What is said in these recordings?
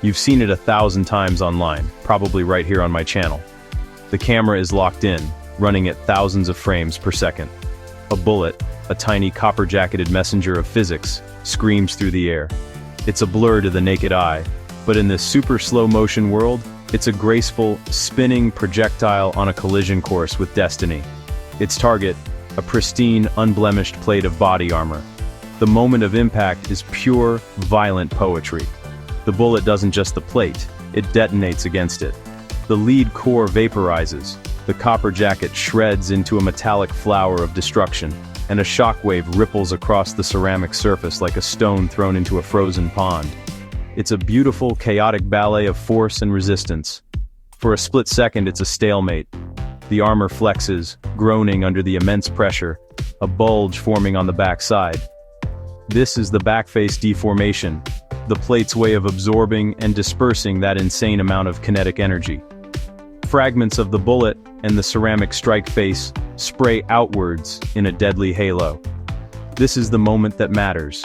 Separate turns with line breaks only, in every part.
You've seen it 1,000 times online, probably right here on my channel. The camera is locked in, running at thousands of frames per second. A bullet, a tiny copper-jacketed messenger of physics, screams through the air. It's a blur to the naked eye, but in this super slow-motion world, it's a graceful, spinning projectile on a collision course with destiny. Its target, a pristine, unblemished plate of body armor. The moment of impact is pure, violent poetry. The bullet doesn't just the plate, it detonates against it. The lead core vaporizes, the copper jacket shreds into a metallic flower of destruction, and a shockwave ripples across the ceramic surface like a stone thrown into a frozen pond. It's a beautiful, chaotic ballet of force and resistance. For a split second, it's a stalemate. The armor flexes, groaning under the immense pressure, a bulge forming on the backside. This is the backface deformation, the plate's way of absorbing and dispersing that insane amount of kinetic energy. Fragments of the bullet and the ceramic strike face spray outwards in a deadly halo. This is the moment that matters.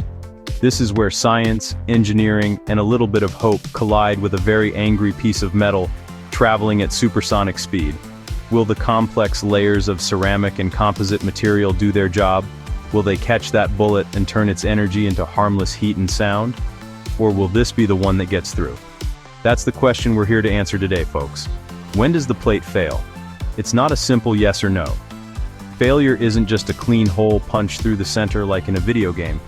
This is where science, engineering, and a little bit of hope collide with a very angry piece of metal traveling at supersonic speed. Will the complex layers of ceramic and composite material do their job? Will they catch that bullet and turn its energy into harmless heat and sound? Or will this be the one that gets through? That's the question we're here to answer today, folks. When does the plate fail? It's not a simple yes or no. Failure isn't just a clean hole punched through the center like in a video game.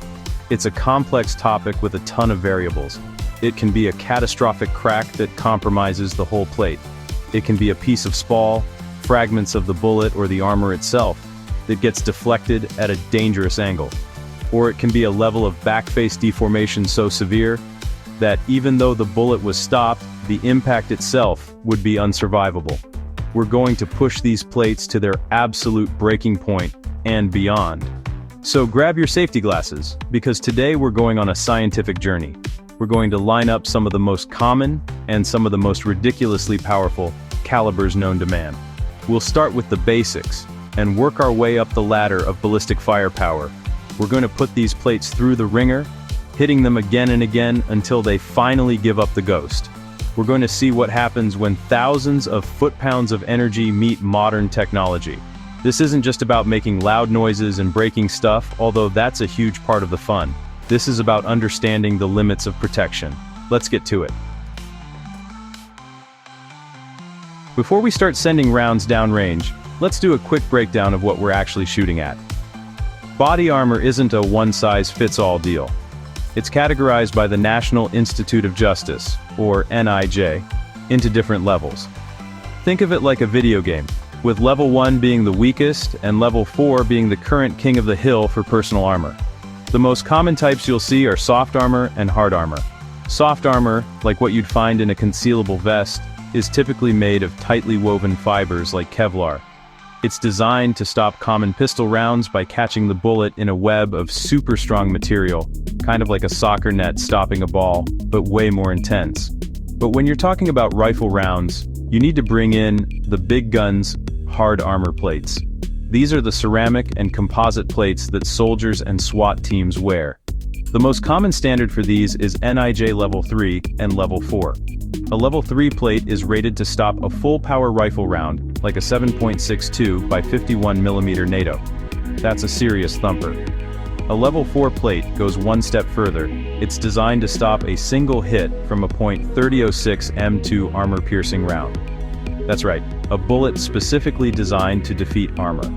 It's a complex topic with a ton of variables. It can be a catastrophic crack that compromises the whole plate. It can be a piece of spall, fragments of the bullet or the armor itself, that gets deflected at a dangerous angle. Or it can be a level of backface deformation so severe that even though the bullet was stopped, the impact itself would be unsurvivable. We're going to push these plates to their absolute breaking point and beyond. So grab your safety glasses, because today we're going on a scientific journey. We're going to line up some of the most common and some of the most ridiculously powerful calibers known to man. We'll start with the basics and work our way up the ladder of ballistic firepower. We're going to put these plates through the ringer, hitting them again and again until they finally give up the ghost. We're going to see what happens when thousands of foot-pounds of energy meet modern technology. This isn't just about making loud noises and breaking stuff, although that's a huge part of the fun. This is about understanding the limits of protection. Let's get to it. Before we start sending rounds downrange, let's do a quick breakdown of what we're actually shooting at. Body armor isn't a one-size-fits-all deal. It's categorized by the National Institute of Justice, or NIJ, into different levels. Think of it like a video game, with level 1 being the weakest and level 4 being the current king of the hill for personal armor. The most common types you'll see are soft armor and hard armor. Soft armor, like what you'd find in a concealable vest, is typically made of tightly woven fibers like Kevlar. It's designed to stop common pistol rounds by catching the bullet in a web of super strong material, kind of like a soccer net stopping a ball, but way more intense. But when you're talking about rifle rounds, you need to bring in the big guns, hard armor plates. These are the ceramic and composite plates that soldiers and SWAT teams wear. The most common standard for these is NIJ Level 3 and Level 4. A Level 3 plate is rated to stop a full-power rifle round, like a 7.62 by 51mm NATO. That's a serious thumper. A Level 4 plate goes one step further. It's designed to stop a single hit from a .3006 M2 armor-piercing round. That's right, a bullet specifically designed to defeat armor.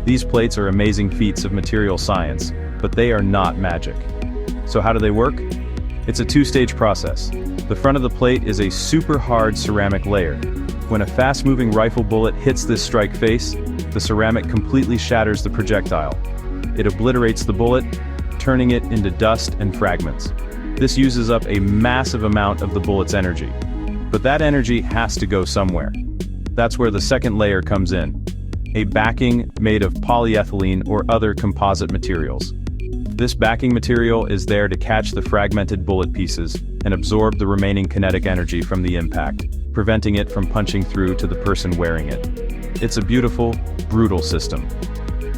These plates are amazing feats of material science, but they are not magic. So how do they work? It's a two-stage process. The front of the plate is a super hard ceramic layer. When a fast-moving rifle bullet hits this strike face, the ceramic completely shatters the projectile. It obliterates the bullet, turning it into dust and fragments. This uses up a massive amount of the bullet's energy. But that energy has to go somewhere. That's where the second layer comes in. A backing made of polyethylene or other composite materials. This backing material is there to catch the fragmented bullet pieces and absorb the remaining kinetic energy from the impact, preventing it from punching through to the person wearing it. It's a beautiful, brutal system.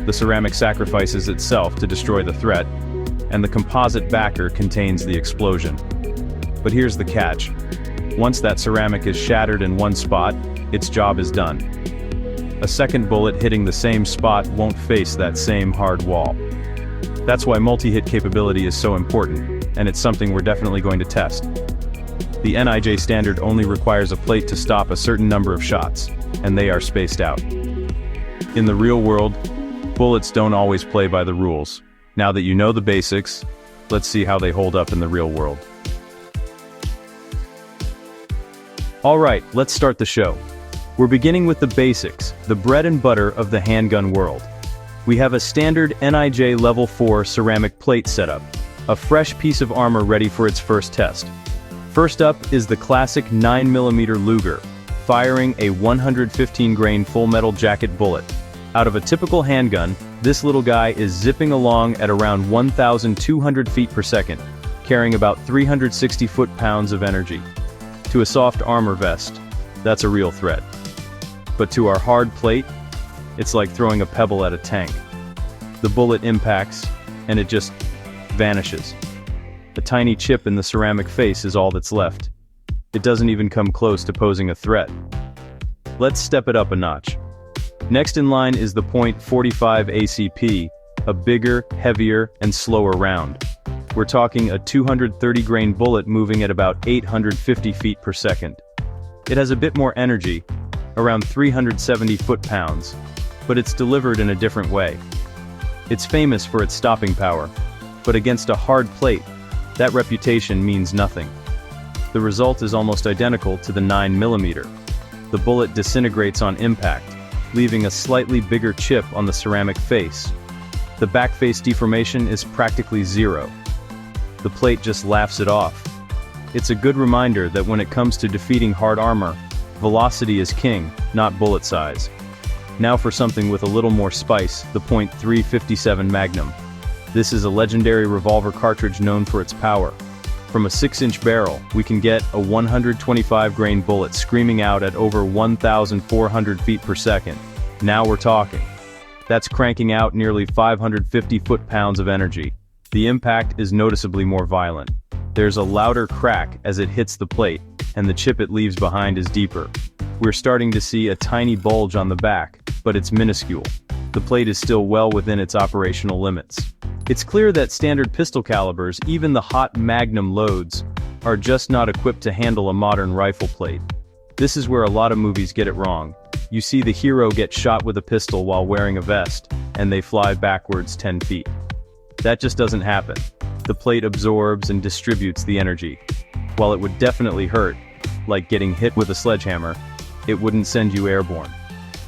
The ceramic sacrifices itself to destroy the threat, and the composite backer contains the explosion. But here's the catch. Once that ceramic is shattered in one spot, its job is done. A second bullet hitting the same spot won't face that same hard wall. That's why multi-hit capability is so important, and it's something we're definitely going to test. The NIJ standard only requires a plate to stop a certain number of shots, and they are spaced out. In the real world, bullets don't always play by the rules. Now that you know the basics, let's see how they hold up in the real world. Alright, let's start the show. We're beginning with the basics, the bread and butter of the handgun world. We have a standard NIJ Level 4 ceramic plate setup, a fresh piece of armor ready for its first test. First up is the classic 9mm Luger, firing a 115-grain full metal jacket bullet. Out of a typical handgun, this little guy is zipping along at around 1,200 feet per second, carrying about 360 foot-pounds of energy. To a soft armor vest, that's a real threat. But to our hard plate, it's like throwing a pebble at a tank. The bullet impacts, and it just vanishes. A tiny chip in the ceramic face is all that's left. It doesn't even come close to posing a threat. Let's step it up a notch. Next in line is the .45 ACP, a bigger, heavier, and slower round. We're talking a 230-grain bullet moving at about 850 feet per second. It has a bit more energy, around 370 foot-pounds, but it's delivered in a different way. It's famous for its stopping power, but against a hard plate, that reputation means nothing. The result is almost identical to the 9mm. The bullet disintegrates on impact, leaving a slightly bigger chip on the ceramic face. The back face deformation is practically zero. The plate just laughs it off. It's a good reminder that when it comes to defeating hard armor, velocity is king, not bullet size. Now for something with a little more spice, the .357 Magnum. This is a legendary revolver cartridge known for its power. From a 6-inch barrel, we can get a 125-grain bullet screaming out at over 1,400 feet per second. Now we're talking. That's cranking out nearly 550 foot-pounds of energy. The impact is noticeably more violent. There's a louder crack as it hits the plate, and the chip it leaves behind is deeper. We're starting to see a tiny bulge on the back, but it's minuscule. The plate is still well within its operational limits. It's clear that standard pistol calibers, even the hot Magnum loads, are just not equipped to handle a modern rifle plate. This is where a lot of movies get it wrong. You see the hero get shot with a pistol while wearing a vest, and they fly backwards 10 feet. That just doesn't happen. The plate absorbs and distributes the energy. While it would definitely hurt, like getting hit with a sledgehammer, it wouldn't send you airborne.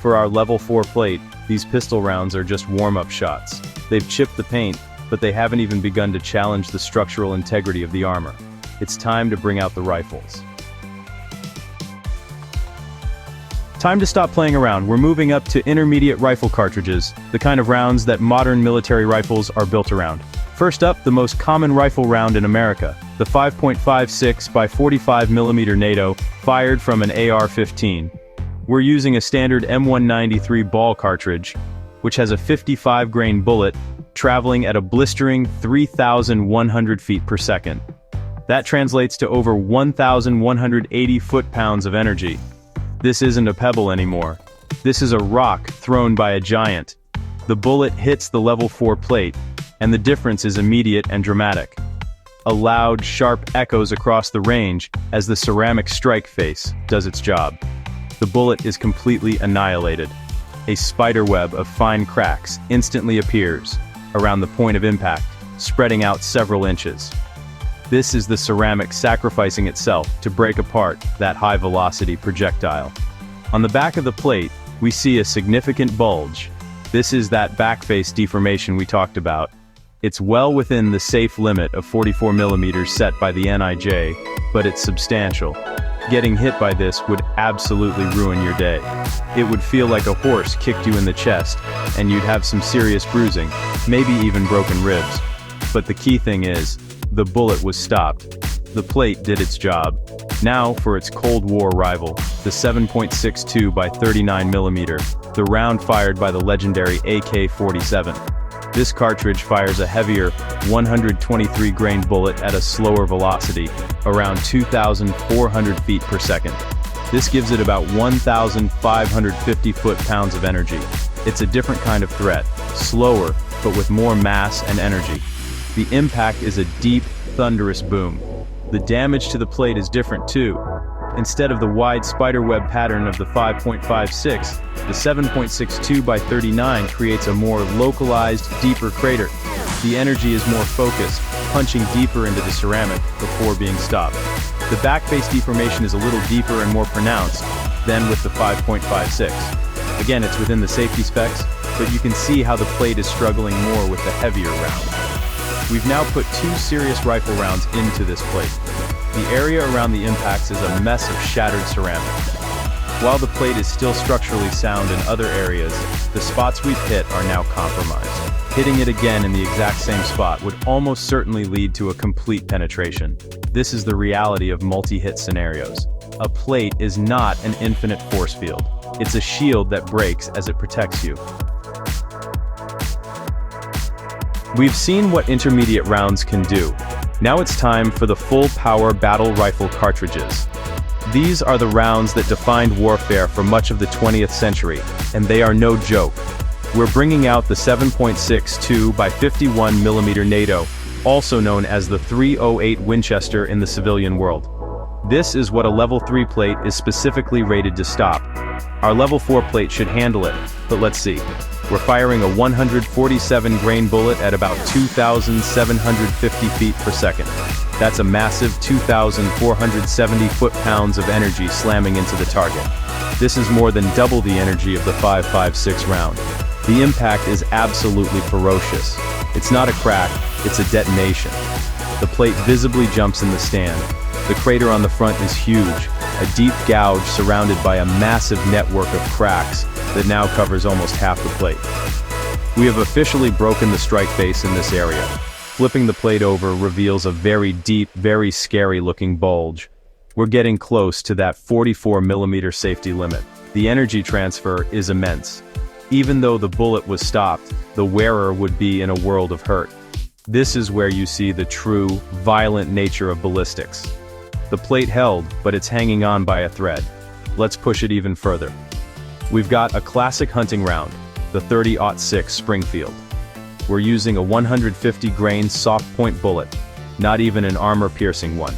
For our level 4 plate, these pistol rounds are just warm-up shots. They've chipped the paint, but they haven't even begun to challenge the structural integrity of the armor. It's time to bring out the rifles. Time to stop playing around. We're moving up to intermediate rifle cartridges, the kind of rounds that modern military rifles are built around. First up, the most common rifle round in America, the 5.56 by 45mm NATO, fired from an AR-15. We're using a standard M193 ball cartridge, which has a 55-grain bullet, traveling at a blistering 3,100 feet per second. That translates to over 1,180 foot-pounds of energy. This isn't a pebble anymore. This is a rock thrown by a giant. The bullet hits the level 4 plate, and the difference is immediate and dramatic. A loud, sharp echoes across the range as the ceramic strike face does its job. The bullet is completely annihilated. A spiderweb of fine cracks instantly appears around the point of impact, spreading out several inches. This is the ceramic sacrificing itself to break apart that high-velocity projectile. On the back of the plate, we see a significant bulge. This is that backface deformation we talked about. It's well within the safe limit of 44mm set by the NIJ, but it's substantial. Getting hit by this would absolutely ruin your day. It would feel like a horse kicked you in the chest, and you'd have some serious bruising, maybe even broken ribs. But the key thing is, the bullet was stopped. The plate did its job. Now for its Cold War rival, the 7.62 by 39mm, the round fired by the legendary AK-47. This cartridge fires a heavier 123-grain bullet at a slower velocity, around 2,400 feet per second. This gives it about 1,550 foot-pounds of energy. It's a different kind of threat, slower, but with more mass and energy. The impact is a deep, thunderous boom. The damage to the plate is different too. Instead of the wide spiderweb pattern of the 5.56, the 7.62 by 39 creates a more localized, deeper crater. The energy is more focused, punching deeper into the ceramic before being stopped. The backface deformation is a little deeper and more pronounced than with the 5.56. Again, it's within the safety specs, but you can see how the plate is struggling more with the heavier round. We've now put 2 serious rifle rounds into this plate. The area around the impacts is a mess of shattered ceramic. While the plate is still structurally sound in other areas, the spots we've hit are now compromised. Hitting it again in the exact same spot would almost certainly lead to a complete penetration. This is the reality of multi-hit scenarios. A plate is not an infinite force field. It's a shield that breaks as it protects you. We've seen what intermediate rounds can do. Now it's time for the full-power battle rifle cartridges. These are the rounds that defined warfare for much of the 20th century, and they are no joke. We're bringing out the 7.62 by 51mm NATO, also known as the 308 Winchester in the civilian world. This is what a level 3 plate is specifically rated to stop. Our level 4 plate should handle it, but let's see. We're firing a 147-grain bullet at about 2,750 feet per second. That's a massive 2,470 foot-pounds of energy slamming into the target. This is more than double the energy of the 5.56 round. The impact is absolutely ferocious. It's not a crack, it's a detonation. The plate visibly jumps in the stand. The crater on the front is huge, a deep gouge surrounded by a massive network of cracks that now covers almost half the plate. We have officially broken the strike face in this area. Flipping the plate over reveals a very deep, very scary-looking bulge. We're getting close to that 44mm safety limit. The energy transfer is immense. Even though the bullet was stopped, the wearer would be in a world of hurt. This is where you see the true, violent nature of ballistics. The plate held, but it's hanging on by a thread. Let's push it even further. We've got a classic hunting round, the 30-06 Springfield. We're using a 150-grain soft-point bullet, not even an armor-piercing one.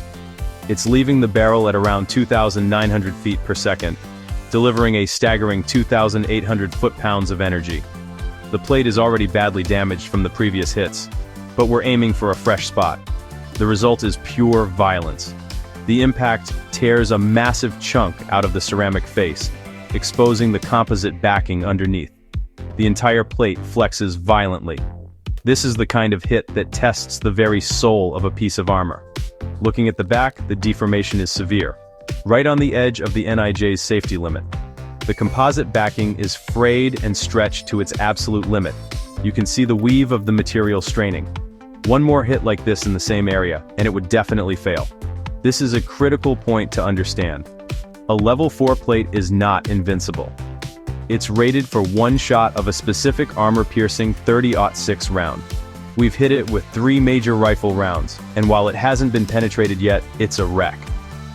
It's leaving the barrel at around 2,900 feet per second, delivering a staggering 2,800 foot-pounds of energy. The plate is already badly damaged from the previous hits, but we're aiming for a fresh spot. The result is pure violence. The impact tears a massive chunk out of the ceramic face, exposing the composite backing underneath. The entire plate flexes violently. This is the kind of hit that tests the very soul of a piece of armor. Looking at the back, the deformation is severe, right on the edge of the NIJ's safety limit. The composite backing is frayed and stretched to its absolute limit. You can see the weave of the material straining. One more hit like this in the same area, and it would definitely fail. This is a critical point to understand. A level 4 plate is not invincible. It's rated for one shot of a specific armor-piercing 30-06 round. We've hit it with 3 major rifle rounds, and while it hasn't been penetrated yet, it's a wreck.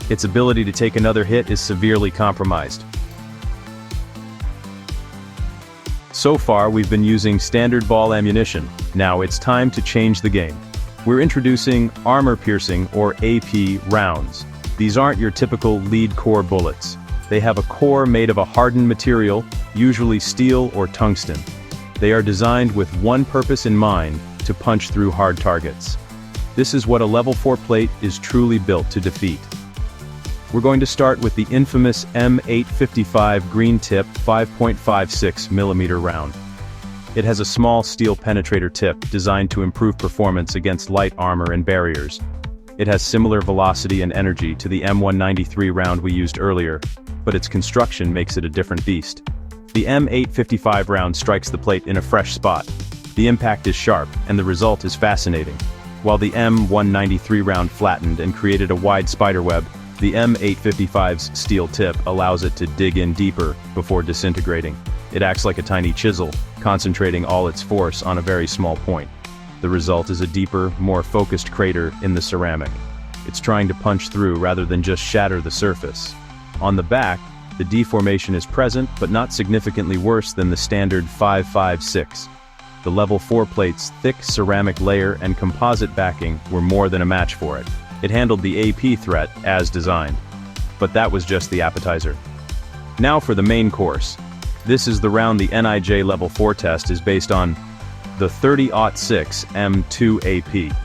Its ability to take another hit is severely compromised. So far, we've been using standard ball ammunition. Now it's time to change the game. We're introducing armor-piercing, or AP, rounds. These aren't your typical lead core bullets. They have a core made of a hardened material, usually steel or tungsten. They are designed with one purpose in mind: to punch through hard targets. This is what a level 4 plate is truly built to defeat. We're going to start with the infamous M855 green tip 5.56mm round. It has a small steel penetrator tip designed to improve performance against light armor and barriers. It has similar velocity and energy to the M193 round we used earlier, but its construction makes it a different beast. The M855 round strikes the plate in a fresh spot. The impact is sharp, and the result is fascinating. While the M193 round flattened and created a wide spiderweb, the M855's steel tip allows it to dig in deeper before disintegrating. It acts like a tiny chisel, concentrating all its force on a very small point. The result is a deeper, more focused crater in the ceramic. It's trying to punch through rather than just shatter the surface. On the back, the deformation is present but not significantly worse than the standard 556. The level 4 plate's thick ceramic layer and composite backing were more than a match for it. It handled the AP threat as designed. But that was just the appetizer. Now for the main course. This is the round the NIJ level 4 test is based on the 30-06 M2 AP.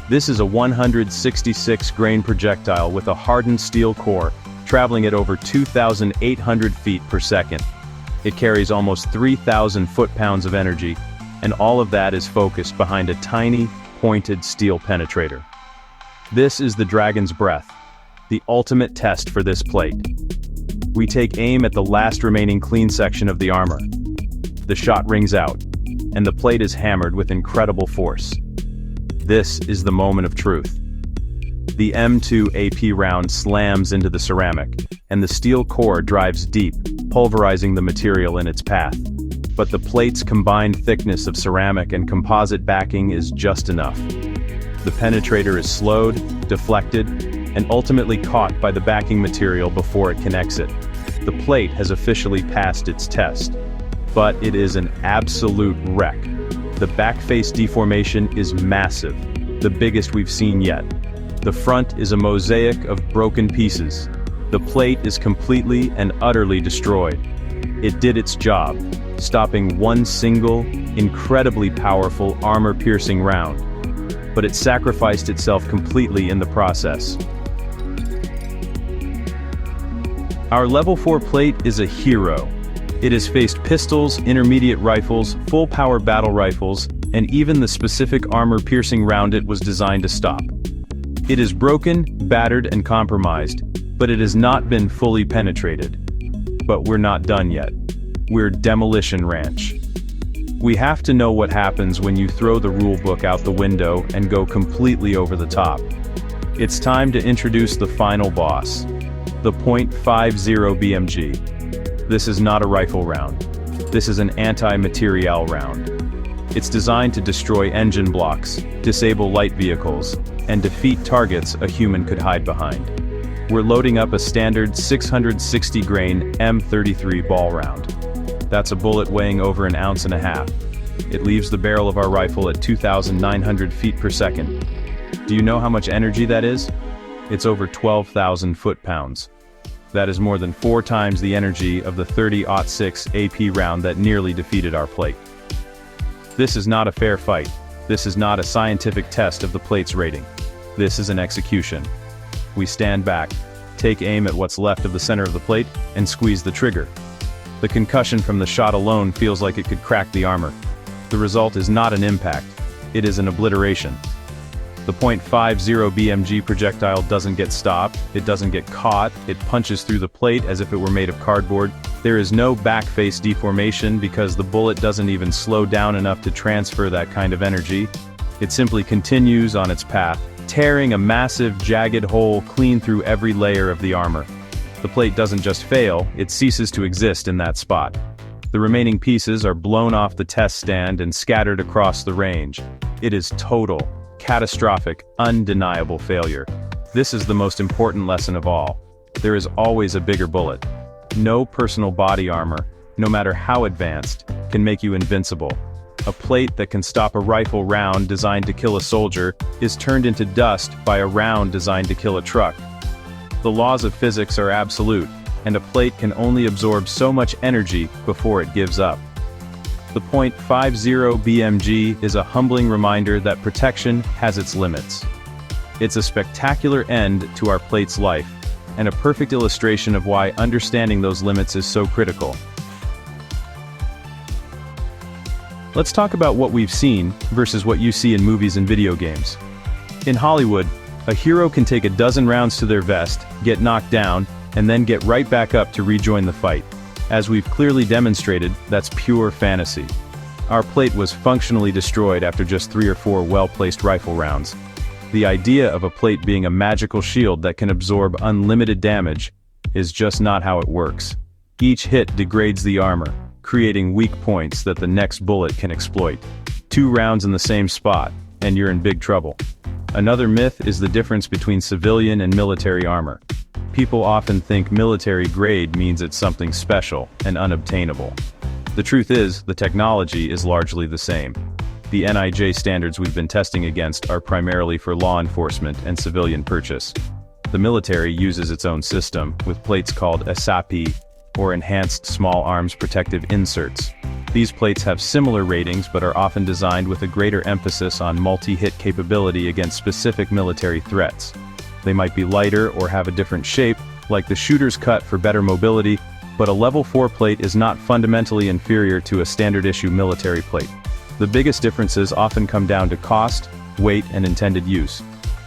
This is a 166 grain projectile with a hardened steel core, traveling at over 2,800 feet per second. It carries almost 3,000 foot-pounds of energy, and all of that is focused behind a tiny, pointed steel penetrator. This is the Dragon's Breath, the ultimate test for this plate. We take aim at the last remaining clean section of the armor. The shot rings out, and the plate is hammered with incredible force. This is the moment of truth. The M2 AP round slams into the ceramic, and the steel core drives deep, pulverizing the material in its path. But the plate's combined thickness of ceramic and composite backing is just enough. The penetrator is slowed, deflected, and ultimately caught by the backing material before it can exit. The plate has officially passed its test. But it is an absolute wreck. The back face deformation is massive, the biggest we've seen yet. The front is a mosaic of broken pieces. The plate is completely and utterly destroyed. It did its job, stopping one single, incredibly powerful armor-piercing round. But it sacrificed itself completely in the process. Our level 4 plate is a hero. It has faced pistols, intermediate rifles, full-power battle rifles, and even the specific armor-piercing round it was designed to stop. It is broken, battered, and compromised, but it has not been fully penetrated. But we're not done yet. We're Demolition Ranch. We have to know what happens when you throw the rulebook out the window and go completely over the top. It's time to introduce the final boss, the .50 BMG. This is not a rifle round. This is an anti-materiel round. It's designed to destroy engine blocks, disable light vehicles, and defeat targets a human could hide behind. We're loading up a standard 660 grain M33 ball round. That's a bullet weighing over 1.5 ounces. It leaves the barrel of our rifle at 2,900 feet per second. Do you know how much energy that is? It's over 12,000 foot-pounds. That is more than 4 times the energy of the 30-06 AP round that nearly defeated our plate. This is not a fair fight. This is not a scientific test of the plate's rating. This is an execution. We stand back, take aim at what's left of the center of the plate, and squeeze the trigger. The concussion from the shot alone feels like it could crack the armor. The result is not an impact, it is an obliteration. The .50 BMG projectile doesn't get stopped, it doesn't get caught, it punches through the plate as if it were made of cardboard. There is no back face deformation because the bullet doesn't even slow down enough to transfer that kind of energy. It simply continues on its path, tearing a massive, jagged hole clean through every layer of the armor. The plate doesn't just fail, it ceases to exist in that spot. The remaining pieces are blown off the test stand and scattered across the range. It is total, catastrophic, undeniable failure. This is the most important lesson of all. There is always a bigger bullet. No personal body armor, no matter how advanced, can make you invincible. A plate that can stop a rifle round designed to kill a soldier is turned into dust by a round designed to kill a truck. The laws of physics are absolute, and a plate can only absorb so much energy before it gives up. The .50 BMG is a humbling reminder that protection has its limits. It's a spectacular end to our plate's life, and a perfect illustration of why understanding those limits is so critical. Let's talk about what we've seen versus what you see in movies and video games. In Hollywood, a hero can take a dozen rounds to their vest, get knocked down, and then get right back up to rejoin the fight. As we've clearly demonstrated, that's pure fantasy. Our plate was functionally destroyed after just 3 or 4 well-placed rifle rounds. The idea of a plate being a magical shield that can absorb unlimited damage is just not how it works. Each hit degrades the armor, creating weak points that the next bullet can exploit. 2 rounds in the same spot, and you're in big trouble. Another myth is the difference between civilian and military armor. People often think military grade means it's something special and unobtainable. The truth is, the technology is largely the same. The NIJ standards we've been testing against are primarily for law enforcement and civilian purchase. The military uses its own system, with plates called ESAPI, or Enhanced Small Arms Protective Inserts. These plates have similar ratings but are often designed with a greater emphasis on multi-hit capability against specific military threats. They might be lighter or have a different shape, like the shooter's cut for better mobility, but a level 4 plate is not fundamentally inferior to a standard-issue military plate. The biggest differences often come down to cost, weight, and intended use.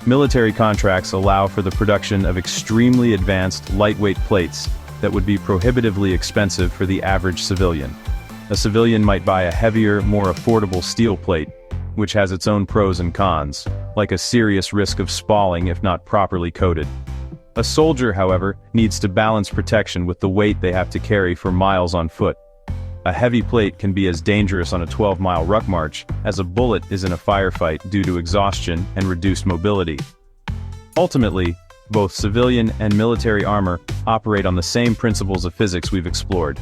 Military contracts allow for the production of extremely advanced, lightweight plates that would be prohibitively expensive for the average civilian. A civilian might buy a heavier, more affordable steel plate, which has its own pros and cons, like a serious risk of spalling if not properly coated. A soldier, however, needs to balance protection with the weight they have to carry for miles on foot. A heavy plate can be as dangerous on a 12-mile ruck march as a bullet is in a firefight due to exhaustion and reduced mobility. Ultimately, both civilian and military armor operate on the same principles of physics we've explored.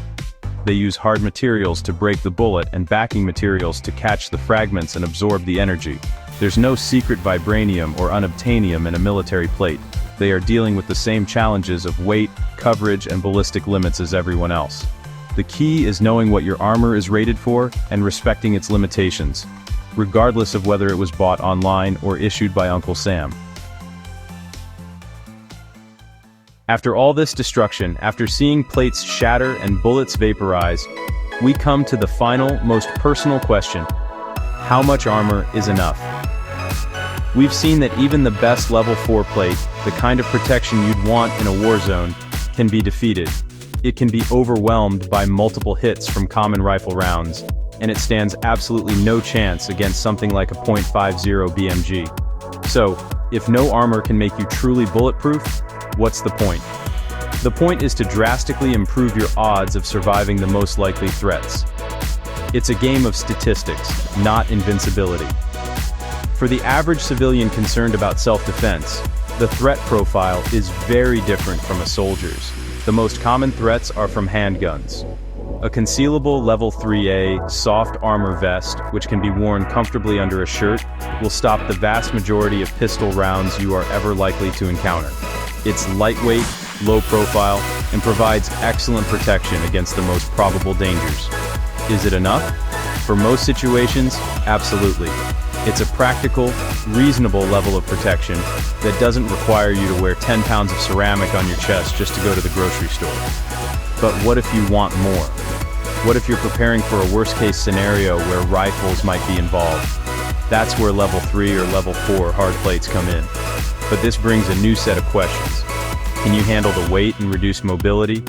They use hard materials to break the bullet and backing materials to catch the fragments and absorb the energy. There's no secret vibranium or unobtainium in a military plate. They are dealing with the same challenges of weight, coverage, and ballistic limits as everyone else. The key is knowing what your armor is rated for and respecting its limitations, regardless of whether it was bought online or issued by Uncle Sam. After all this destruction, after seeing plates shatter and bullets vaporize, we come to the final, most personal question: how much armor is enough? We've seen that even the best level 4 plate, the kind of protection you'd want in a war zone, can be defeated. It can be overwhelmed by multiple hits from common rifle rounds, and it stands absolutely no chance against something like a .50 BMG. So, if no armor can make you truly bulletproof, what's the point? The point is to drastically improve your odds of surviving the most likely threats. It's a game of statistics, not invincibility. For the average civilian concerned about self-defense, the threat profile is very different from a soldier's. The most common threats are from handguns. A concealable level 3A soft armor vest, which can be worn comfortably under a shirt, will stop the vast majority of pistol rounds you are ever likely to encounter. It's lightweight, low profile, and provides excellent protection against the most probable dangers. Is it enough? For most situations, absolutely. It's a practical, reasonable level of protection that doesn't require you to wear 10 pounds of ceramic on your chest just to go to the grocery store. But what if you want more? What if you're preparing for a worst-case scenario where rifles might be involved? That's where level 3 or level 4 hard plates come in. But this brings a new set of questions. Can you handle the weight and reduce mobility?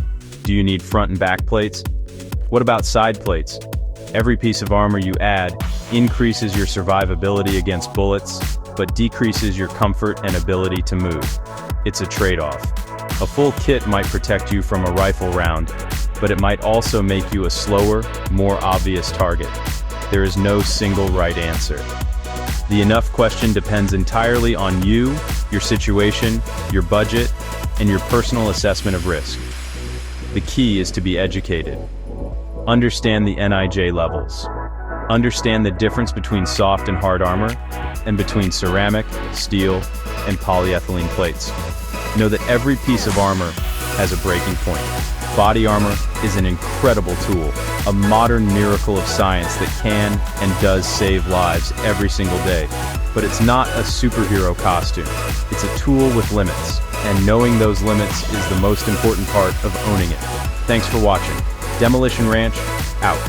Do you need front and back plates? What about side plates? Every piece of armor you add increases your survivability against bullets, but decreases your comfort and ability to move. It's a trade-off. A full kit might protect you from a rifle round, but it might also make you a slower, more obvious target. There is no single right answer. The enough question depends entirely on you, your situation, your budget, and your personal assessment of risk. The key is to be educated. Understand the NIJ levels. Understand the difference between soft and hard armor, and between ceramic, steel, and polyethylene plates. Know that every piece of armor has a breaking point. Body armor is an incredible tool, a modern miracle of science that can and does save lives every single day. But it's not a superhero costume. It's a tool with limits, and knowing those limits is the most important part of owning it. Thanks for watching. Demolition Ranch, out.